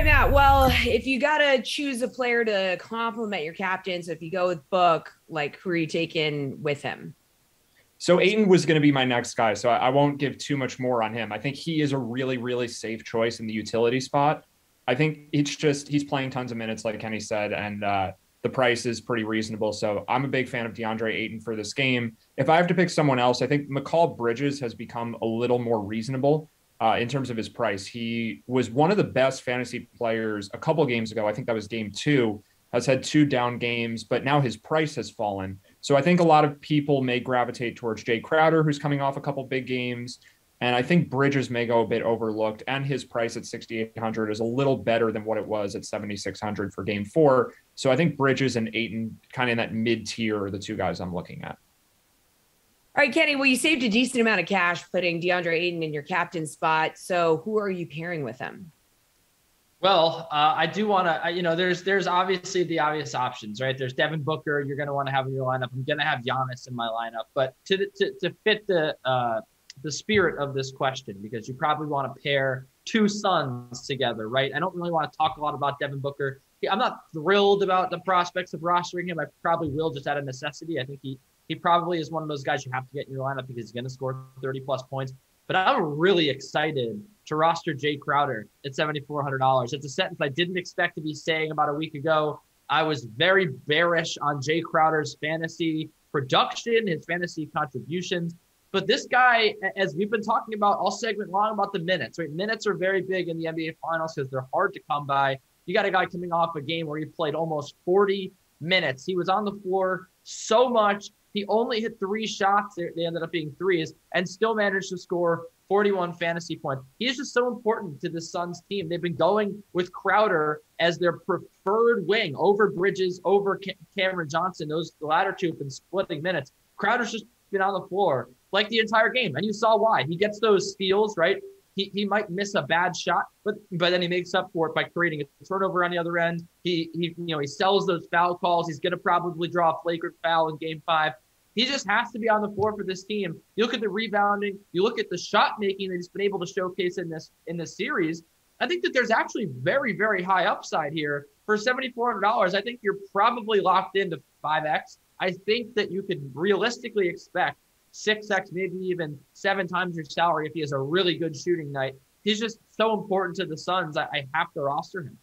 right, Matt. Well, if you got to choose a player to complement your captain, so if you go with Book, like who are you taking with him? So Aiton was going to be my next guy, so I won't give too much more on him. I think he is a really, really safe choice in the utility spot. I think it's just he's playing tons of minutes, like Kenny said, and the price is pretty reasonable. So I'm a big fan of DeAndre Ayton for this game. If I have to pick someone else, I think McCall Bridges has become a little more reasonable in terms of his price. He was one of the best fantasy players a couple games ago. I think that was game two. Has had two down games, but now his price has fallen. So I think a lot of people may gravitate towards Jae Crowder, who's coming off a couple big games. And I think Bridges may go a bit overlooked, and his price at 6,800 is a little better than what it was at 7,600 for game four. So I think Bridges and Ayton, kind of in that mid tier, are the two guys I'm looking at. All right, Kenny. Well, you saved a decent amount of cash putting DeAndre Ayton in your captain spot. So who are you pairing with him? Well, I do want to, there's obviously the obvious options, right? There's Devin Booker. You're going to want to have in your lineup. I'm going to have Giannis in my lineup, but to fit the spirit of this question, because you probably want to pair two Suns together, right? I don't really want to talk a lot about Devin Booker. I'm not thrilled about the prospects of rostering him. I probably will just out of necessity. I think he probably is one of those guys you have to get in your lineup because he's going to score 30 plus points. But I'm really excited to roster Jae Crowder at $7,400. It's a sentence I didn't expect to be saying about a week ago. I was very bearish on Jae Crowder's fantasy production, his fantasy contributions. But this guy, as we've been talking about all segment long about the minutes, right? Minutes are very big in the NBA Finals because they're hard to come by. You got a guy coming off a game where he played almost 40 minutes. He was on the floor so much. He only hit 3 shots. They ended up being threes and still managed to score 41 fantasy points. He is just so important to the Suns team. They've been going with Crowder as their preferred wing over Bridges, over Cameron Johnson. The latter two have been splitting minutes. Crowder's just been on the floor like the entire game. And you saw why. He gets those steals, right? He might miss a bad shot, but then he makes up for it by creating a turnover on the other end. He sells those foul calls. He's going to probably draw a flagrant foul in game 5. He just has to be on the floor for this team. You look at the rebounding, you look at the shot making that he's been able to showcase in this series. I think that there's actually very, very high upside here for $7,400. I think you're probably locked into 5x. I think that you could realistically expect 6x, maybe even 7 times your salary if he has a really good shooting night. He's just so important to the Suns. I have to roster him.